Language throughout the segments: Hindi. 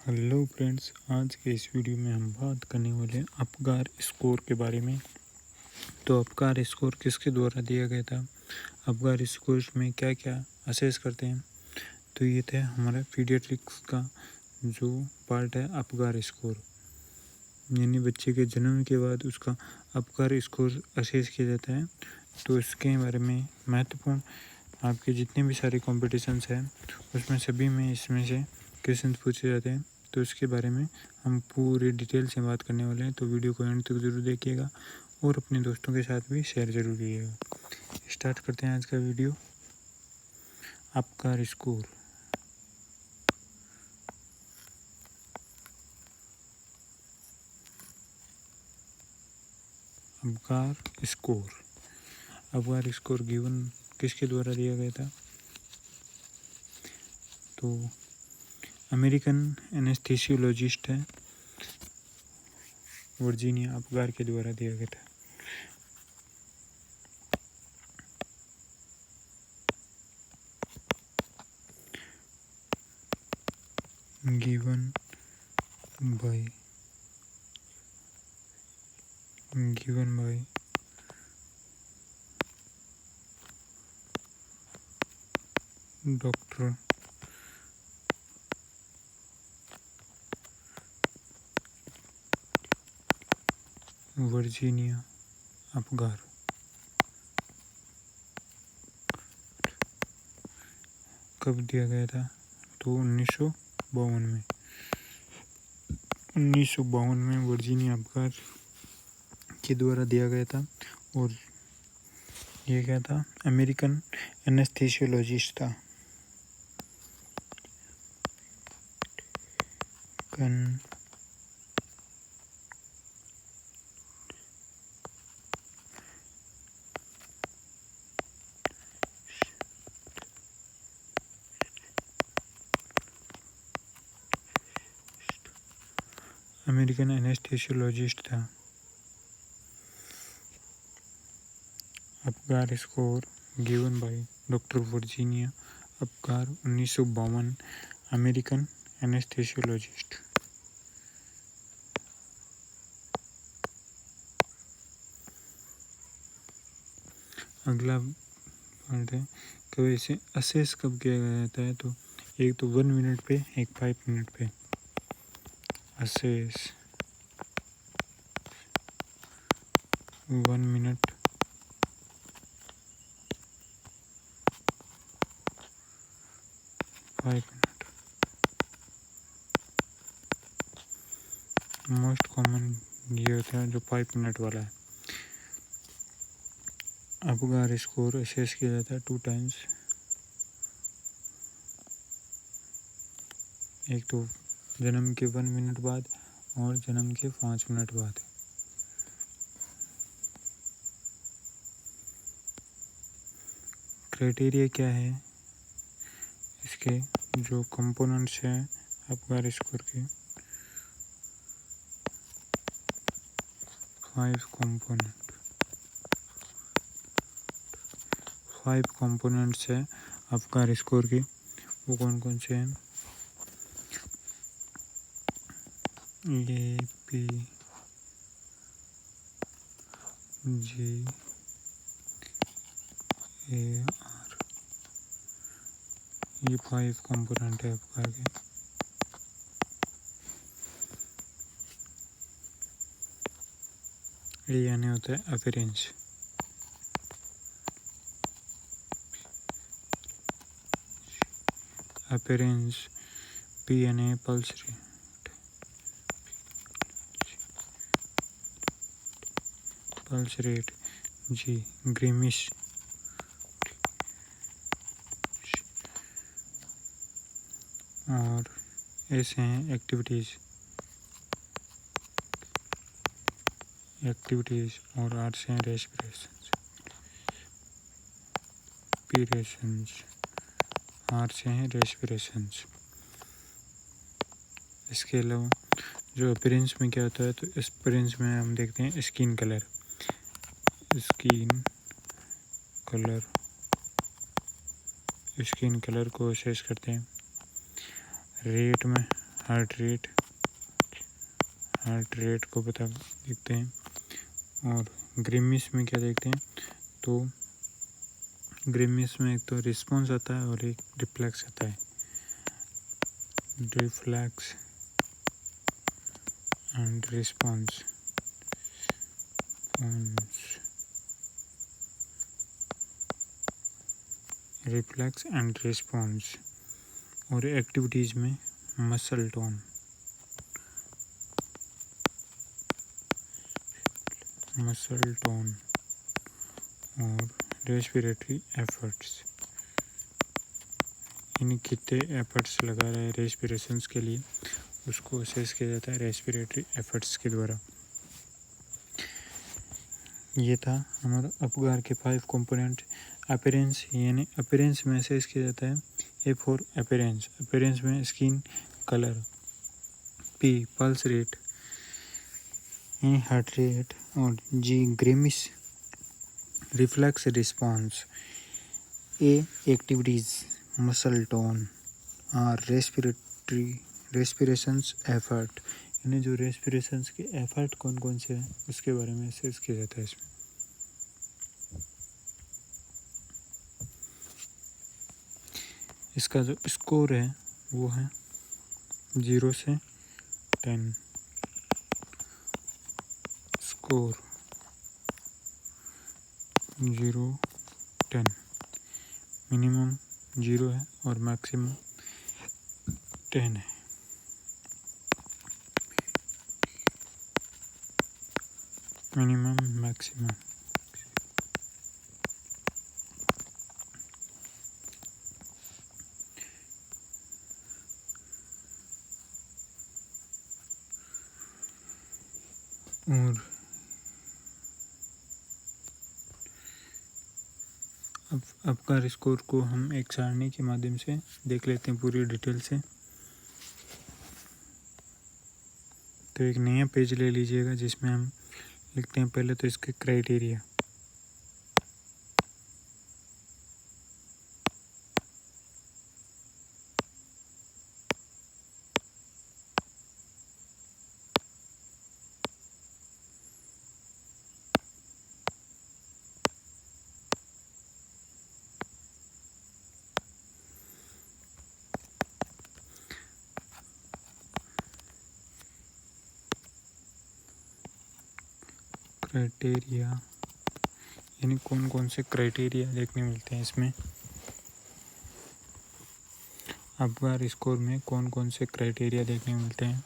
हेलो फ्रेंड्स, आज के इस वीडियो में हम बात करने वाले हैं अपगार स्कोर के बारे में। तो अपगार स्कोर किसके द्वारा दिया गया था, अपगार स्कोर में क्या क्या असेस करते हैं। तो ये था हमारा पीडियाट्रिक्स का जो पार्ट है अपगार स्कोर, यानी बच्चे के जन्म के बाद उसका अपगार स्कोर असेस किया जाता है। तो इसके बारे में महत्वपूर्ण आपके जितने भी सारे कॉम्पिटिशन्स हैं उसमें सभी में इसमें से क्वेश्चन पूछे जाते हैं। तो इसके बारे में हम पूरी डिटेल से बात करने वाले हैं, तो वीडियो को एंड तक ज़रूर देखिएगा और अपने दोस्तों के साथ भी शेयर ज़रूर कीजिएगा। स्टार्ट करते हैं आज का video. Apgar score. Apgar score Apgar score given किसके द्वारा दिया गया था, तो अमेरिकन एनेस्थीसियोलॉजिस्ट है वर्जीनिया अपगार के द्वारा दिया गया था। Given by doctor Virginia Apgar. कब दिया गया था, तो 1952 में वर्जीनिया अपगार के द्वारा दिया गया था। और ये क्या था, अमेरिकन एनेस्थीसियोलॉजिस्ट था। अमेरिकन एनेस्थीसियोलॉजिस्ट था। Apgar score given by doctor Virginia Apgar 1952, American anaesthesiologist. अगला पॉइंट है कब इसे असेस कब किया जाता है, तो एक तो 1 मिनट पे, एक 5 मिनट पे। Assess 1 minute, 5 minute. Most common ये होता है जो 5 मिनट वाला है। अपगार स्कोर असेस किया जाता है 2 टाइम्स, एक तो जन्म के 1 मिनट बाद और जन्म के 5 मिनट बाद। क्राइटेरिया क्या है, इसके जो कंपोनेंट्स हैं अपगार स्कोर के, 5 कंपोनेंट्स है अपगार स्कोर के। वो कौन कौन से हैं, A P G A R, ये 5 कंपोनेंट है अपगार के। ए यानी होता है अपीयरेंस, पी यानी पल्स रेट, जी ग्रीमिश, और ऐसे हैं एक्टिविटीज़, और आर से हैं आर से हैं रेस्पिरेशंस। इसके अलावा जो अपीयरेंस में क्या होता है, तो इस अपीयरेंस में हम देखते हैं स्किन कलर को असेस करते हैं। रेट में हार्ट रेट को देखते हैं। और ग्रिमिश में क्या देखते हैं, तो ग्रिमिश में एक तो रिस्पॉन्स आता है और एक रिफ्लेक्स आता है। Reflex and response. Reflex and response. और एक्टिविटीज़ में मसल टोन, और रेस्पिरेटरी एफर्ट्स। यानी कितने एफर्ट्स लगा रहे हैं रेस्पिरेशंस के लिए, उसको असेस किया जाता है रेस्पिरेटरी एफर्ट्स के द्वारा। ये था हमारा अपगार के 5 कंपोनेंट। अपीयरेंस, यानी अपीयरेंस में असेस किया जाता है ए फॉर अपीयरेंस। अपीयरेंस में skin colour, P pulse rate यानी हार्ट रेट, और जी ग्रिमिश रिफ्लेक्स रिस्पॉन्स, ए एक्टिविटीज़ मसल टोन, और रेस्पिरेशंस एफर्ट, यानी जो रेस्पिरेशंस के एफर्ट कौन कौन से हैं उसके बारे में असेस किया जाता है इसमें। इसका जो स्कोर है वो है 0 से 10। स्कोर 0 10, मिनिमम 0 है और मैक्सिमम 10 है। Minimum maximum. और अब अपगार स्कोर को हम एक सारणी के माध्यम से देख लेते हैं पूरी डिटेल से। तो एक नया पेज ले लीजिएगा जिसमें हम लिखते हैं पहले तो इसके क्राइटेरिया। क्राइटेरिया यानी कौन कौन से क्राइटेरिया देखने मिलते हैं इसमें। अपगार स्कोर में कौन कौन से क्राइटेरिया देखने मिलते हैं।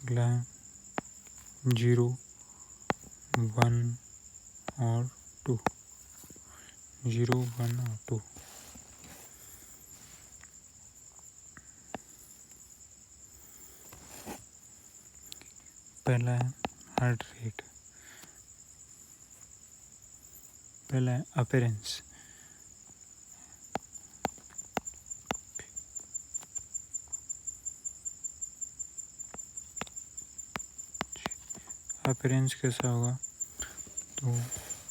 अगला है 0, 1 और 2। 0, 1 और 2। पहला है हार्ट रेट, पहला है अपीयरेंस, अपीयरेंस कैसा होगा, तो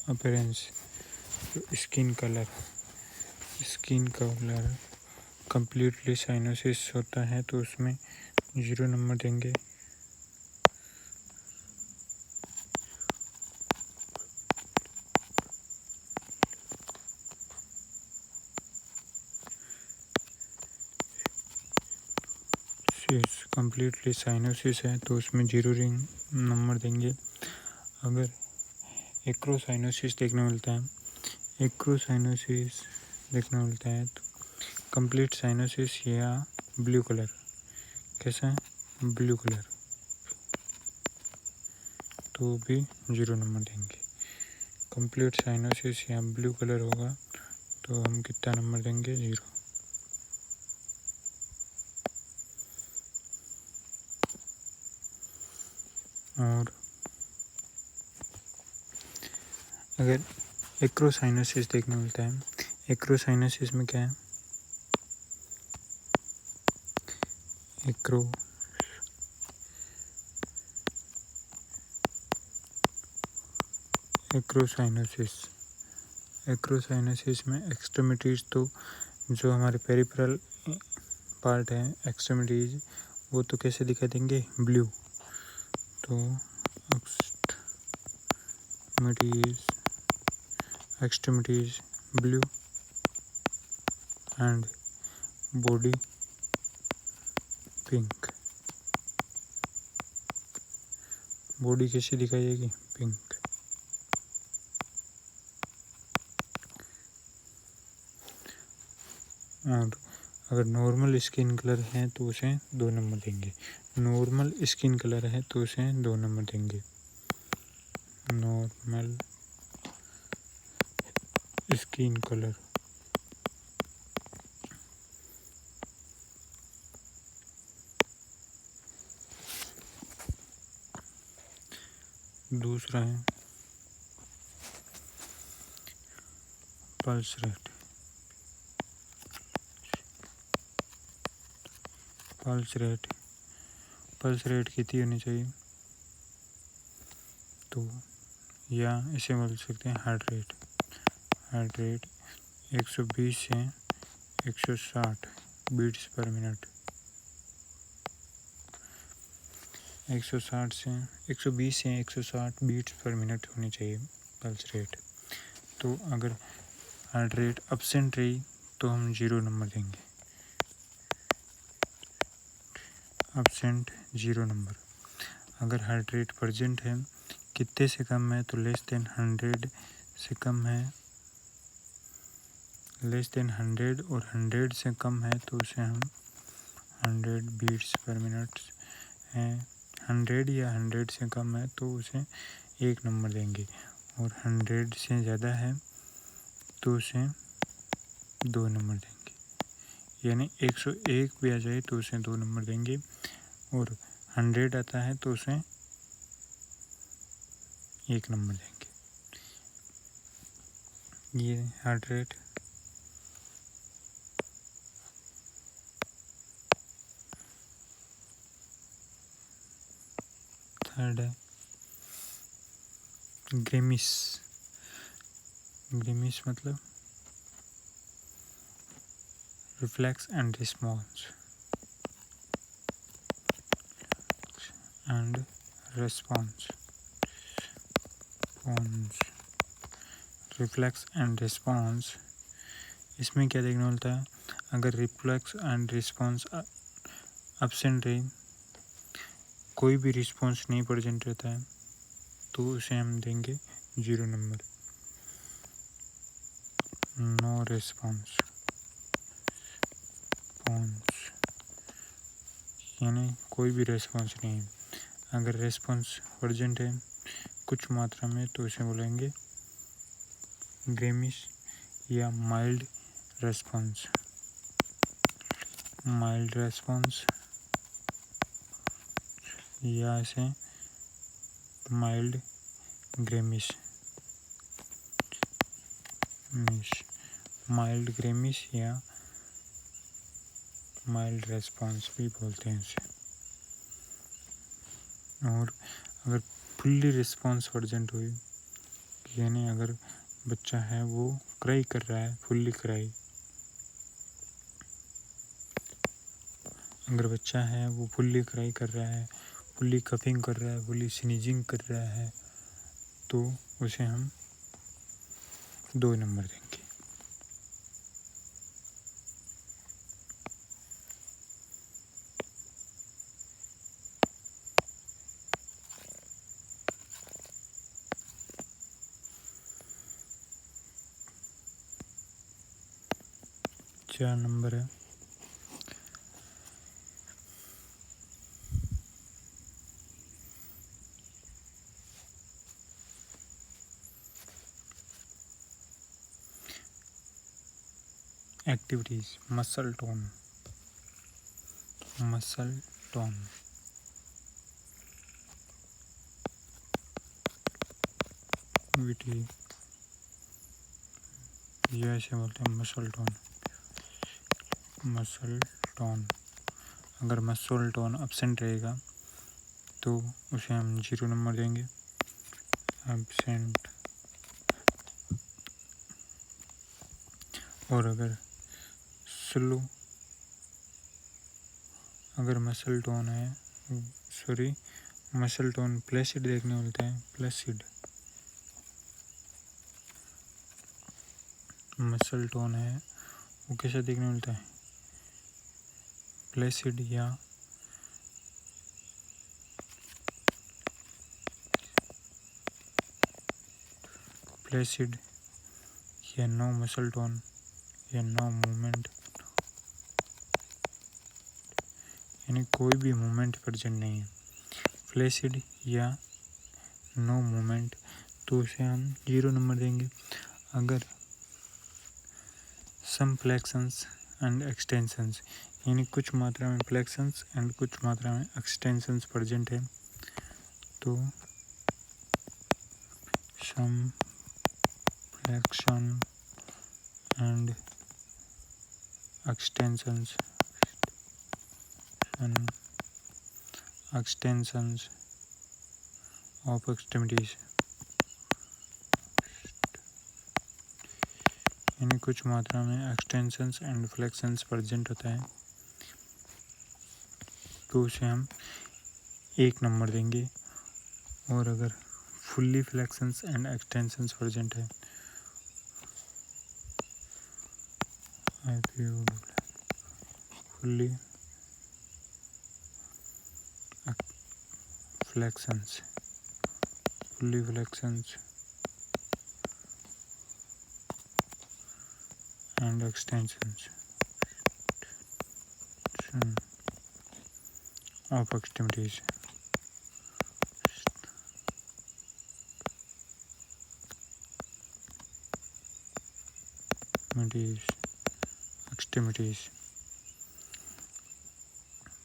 appearance skin colour completely cyanosis होता है तो उसमें 0 नंबर देंगे। कंप्लीटली साइनोसिस है तो उसमें 0 नंबर देंगे। अगर एक्रोसाइनोसिस देखने मिलता है तो कंप्लीट साइनोसिस या ब्लू कलर, कैसा है ब्लू कलर, तो भी 0 नंबर देंगे। कंप्लीट साइनोसिस या ब्लू कलर होगा तो हम कितना नंबर देंगे, 0। और अगर एक्रोसाइनोसिस देखने मिलता है, एक्रोसाइनोसिस में क्या है, एक्रोसाइनोसिस एक्रोसाइनसिस में एक्सट्रीमिटीज़, तो जो हमारे पेरिफेरल पार्ट है एक्सट्रीमिटीज़, वो तो कैसे दिखा देंगे, ब्लू। तो extremities blue and body pink. Body कैसी दिखाई देगी, पिंक। और अगर नॉर्मल स्किन कलर है तो उसे 2 नंबर देंगे। नॉर्मल स्किन कलर है तो उसे 2 नंबर देंगे। Normal skin colour. दूसरा है पल्स रेट। पल्स रेट कितनी होनी चाहिए, तो या इसे बोल सकते हैं हार्ट रेट। हार्ट रेट 120 से 160 बीट्स पर मिनट। 120 से 160 बीट्स पर मिनट होनी चाहिए पल्स रेट। तो अगर हार्ट रेट एब्सेंट रही तो हम 0 नंबर देंगे। Absent 0 number. अगर हार्ट रेट प्रेजेंट है, कितने से कम है, तो लेस देन 100 से कम है, लेस देन 100 और 100 से कम है तो उसे हम 100 बीट्स पर मिनट है। 100 या 100 से कम है तो उसे 1 नंबर देंगे, और 100 से ज़्यादा है तो उसे 2 नंबर देंगे। यानी 101 भी आ जाए तो उसे 2 नंबर देंगे, और 100 आता है तो उसे 1 नंबर देंगे। ये हार्ट रेट। थर्ड है ग्रेमिस। ग्रेमिस मतलब reflex and response. Reflex and response, इसमें क्या देखने मिलता है, अगर रिफ्लेक्स एंड रिस्पॉन्स एब्सेंट रही, कोई भी रिस्पॉन्स नहीं प्रेजेंट रहता है, तो उसे हम देंगे 0 नंबर। नो रिस्पॉन्स यानी कोई भी रिस्पॉन्स नहीं है। अगर रिस्पॉन्स प्रेजेंट है कुछ मात्रा में तो उसे बोलेंगे ग्रेमिश या माइल्ड रेस्पॉन्स। माइल्ड रेस्पॉन्स या इसे माइल्ड ग्रेमिश, माइल्ड ग्रेमिश या माइल्ड रेस्पॉन्स भी बोलते हैं इसे। और अगर फुल्ली रिस्पॉन्स प्रेजेंट हुई, यानी अगर बच्चा है वो क्राई कर रहा है, फुल्ली क्राई, अगर बच्चा है वो फुल्ली क्राई कर रहा है, फुल्ली कफिंग कर रहा है, फुल्ली स्नीजिंग कर रहा है, तो उसे हम 2 नंबर देंगे। चार नंबर है एक्टिविटीज। Muscle tone. विटी ये ऐसे बोलते हैं मसल टोन। अगर मसल टोन एब्सेंट रहेगा तो उसे हम 0 नंबर देंगे। एब्सेंट और अगर स्लो, अगर मसल टोन है, मसल टोन प्लेसिड देखने मिलता है। प्लेसिड मसल टोन है वो कैसा देखने मिलता है? प्लेसिड या प्लेसिड या नो मसल टोन या नो मूवमेंट, यानी कोई भी मूवमेंट प्रेजेंट नहीं है। फ्लैसिड या नो मूवमेंट, तो उसे हम 0 नंबर देंगे। अगर सम फ्लेक्शंस एंड एक्सटेंशंस, यानी कुछ मात्रा में फ्लेक्शंस एंड कुछ मात्रा में एक्सटेंशंस प्रेजेंट है, तो some flexion and extensions of extremities, यानी कुछ मात्रा में एक्सटेंशंस एंड फ्लेक्शंस प्रेजेंट होता है, तो उसे हम 1 नंबर देंगे। और अगर fully flexions and extensions present है, fully flexions and extensions of extremities,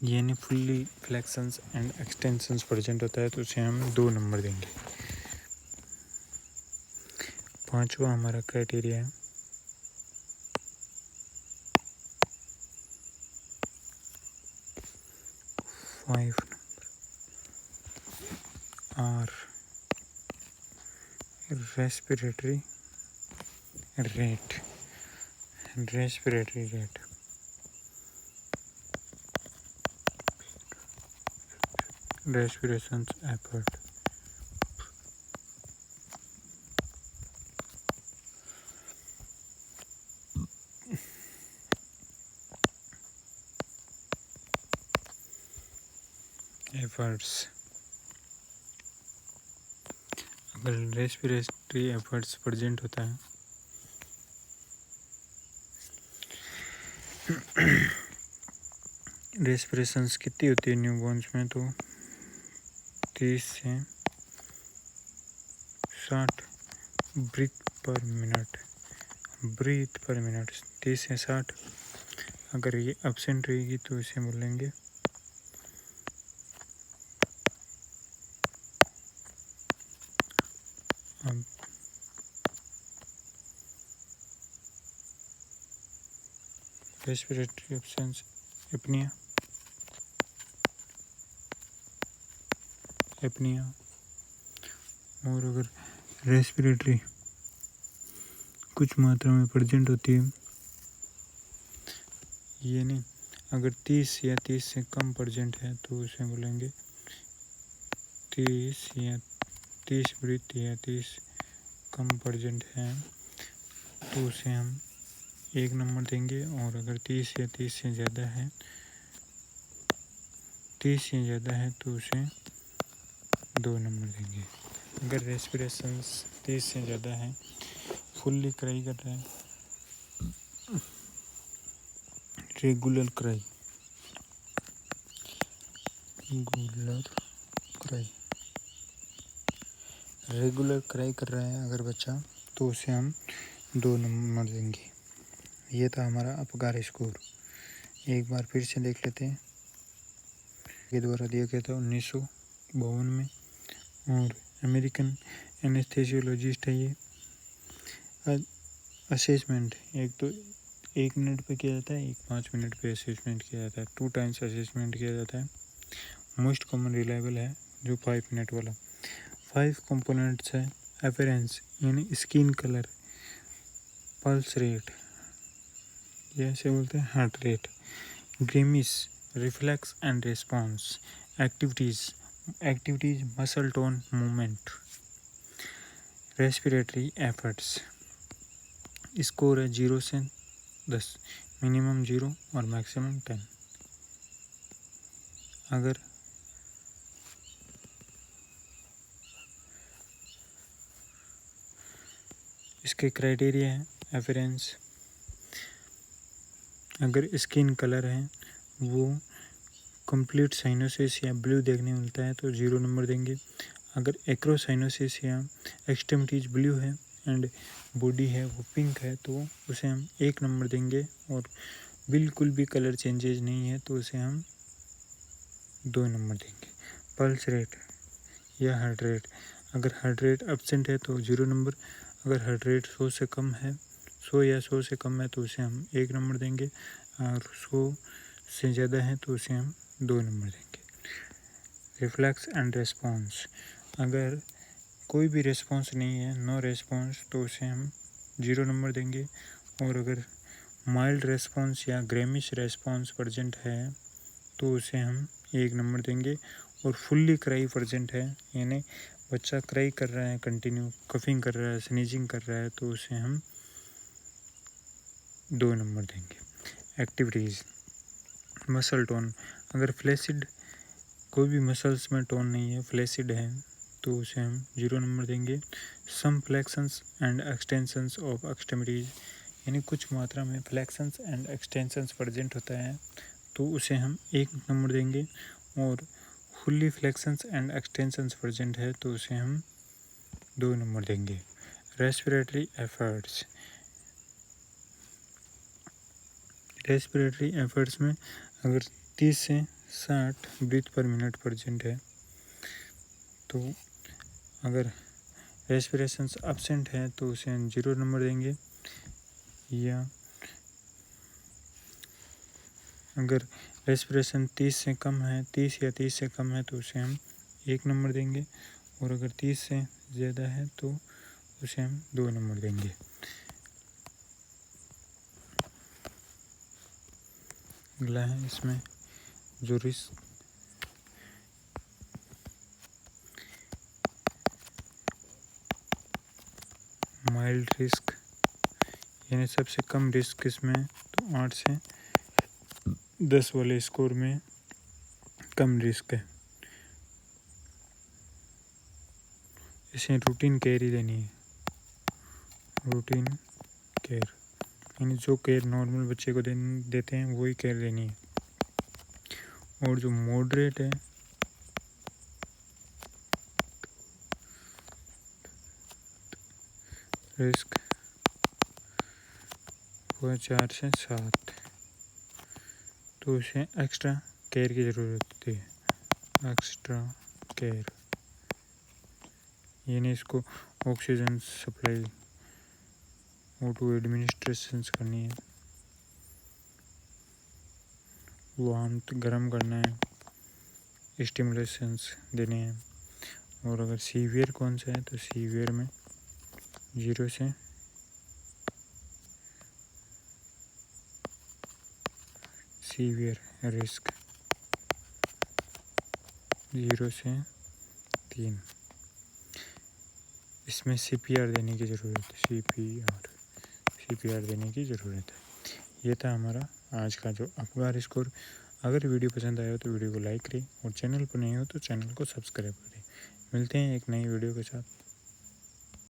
यानी fully flexions and extensions present होता है, तो उसे हम 2 नंबर देंगे। 5वां हमारा क्राइटेरिया है 5 R respiratory rate. Respiration effort, अगर रेस्पिरेटरी एफर्ट्स प्रेजेंट होता है रेस्पिरेशंस कितनी होती है न्यूबॉर्न्स में? तो 30 से 60 ब्रीथ पर मिनट 30 से 60। अगर ये एब्सेंट रहेगी तो इसे बोलेंगे रेस्पिरेटरी एब्सेंस एपनिया। और अगर रेस्पिरेटरी कुछ मात्रा में प्रेजेंट होती है, ये नहीं, अगर 30 या 30 से कम प्रेजेंट है तो उसे बोलेंगे 30 ब्रीथ या 30 कम प्रेजेंट है, तो उसे हम 1 नंबर देंगे। और अगर 30 या 30 से ज़्यादा है तो उसे 2 नंबर देंगे। अगर रेस्पिरेशंस 30 से ज़्यादा है, फुल्ली क्राई कर रहा है, रेगुलर क्राई कर रहा है अगर बच्चा, तो उसे हम 2 नंबर देंगे। ये था हमारा अपगार स्कोर। एक बार फिर से देख लेते हैं। के द्वारा दिया गया था 1952 में, और अमेरिकन एनेस्थेसियोलॉजिस्ट है ये। असेसमेंट एक तो 1 मिनट पे किया जाता है, 5 मिनट पे असेसमेंट किया जाता है, 2 टाइम्स असेसमेंट किया जाता है। मोस्ट कॉमन रिलायबल है जो 5 मिनट वाला। 5 कंपोनेंट्स है अपीयरेंस यानी स्किन कलर, पल्स रेट, ये ऐसे बोलते हैं heart rate. Grimace reflex and response. Activities muscle tone movement. Respiratory efforts. Score है 0 से 10, मिनिमम 0 और मैक्सिमम 10। अगर इसके क्राइटेरिया है एफरेंस, अगर स्किन कलर है वो कंप्लीट साइनोसिस या ब्लू देखने मिलता है तो 0 नंबर देंगे। अगर एक्रोसाइनोसिस या एक्सट्रीमिटीज ब्लू है एंड बॉडी है वो पिंक है तो उसे हम 1 नंबर देंगे। और बिल्कुल भी कलर चेंजेज नहीं है तो उसे हम 2 नंबर देंगे। पल्स रेट या हार्ट रेट, अगर हार्ट रेट एब्सेंट है तो 0 नंबर। अगर हार्ट रेट 100 से कम है, 100 या 100 से कम है तो उसे हम 1 नंबर देंगे। और 100 से ज़्यादा है तो उसे हम 2 नंबर देंगे। रिफ्लेक्स एंड रेस्पॉन्स, अगर कोई भी रेस्पॉन्स नहीं है, नो रेस्पॉन्स, तो उसे हम 0 नंबर देंगे। और अगर माइल्ड रेस्पॉन्स या ग्रेमिश रेस्पॉन्स प्रेजेंट है तो उसे हम 1 नंबर देंगे। और फुल्ली क्राई प्रेजेंट है, यानी बच्चा क्राई कर रहा है, कंटिन्यू कफिंग कर रहा है, स्नीजिंग कर रहा है, तो उसे हम 2 नंबर देंगे। एक्टिविटीज़ मसल टोन, अगर फ्लैसिड कोई भी मसल्स में टोन नहीं है, फ्लैसिड है, तो उसे हम 0 नंबर देंगे। सम फ्लैक्शंस एंड एक्सटेंशंस ऑफ एक्सट्रीमिटीज, यानी कुछ मात्रा में फ्लैक्शंस एंड एक्सटेंशंस प्रेजेंट होता है तो उसे हम 1 नंबर देंगे। और फुल्ली फ्लैक्शंस एंड एक्सटेंशंस प्रेजेंट है तो उसे हम 2 नंबर देंगे। रेस्पिरेटरी एफर्ट्स, रेस्पिरेटरी एफर्ट्स में अगर 30 से 60 ब्रीथ पर मिनट प्रेजेंट है तो अगर रेस्पिरेशंस एब्सेंट है तो उसे हम 0 नंबर देंगे। या अगर रेस्पिरेशन 30 से कम है, 30 या 30 से कम है तो उसे हम 1 नंबर देंगे। और अगर 30 से ज़्यादा है तो उसे हम 2 नंबर देंगे। अगला है इसमें जो रिस्क, माइल्ड रिस्क, यानी सबसे कम रिस्क इसमें तो 8 से 10 वाले स्कोर में कम रिस्क है। इसे रूटीन केयर ही देनी है, रूटीन केयर, यानी जो केयर नॉर्मल बच्चे को देते हैं वही केयर देनी है। और जो मॉडरेट है रिस्क वो है 4 से 7, तो उसे एक्स्ट्रा केयर की ज़रूरत होती है। एक्स्ट्रा केयर यानी इसको ऑक्सीजन सप्लाई, O2 एडमिनिस्ट्रेशंस करनी है, वार्मथ गर्म करना है, स्टिमुलेशंस देने हैं। और अगर सीवियर कौन सा है तो सीवियर में 0 से सीवियर रिस्क 0 से 3, इसमें CPR देने की ज़रूरत है, CPR देने की ज़रूरत है। ये था हमारा आज का जो अपगार स्कोर। अगर वीडियो पसंद आया हो तो वीडियो को लाइक करें और चैनल पर नहीं हो तो चैनल को सब्सक्राइब करें। मिलते हैं एक नई वीडियो के साथ।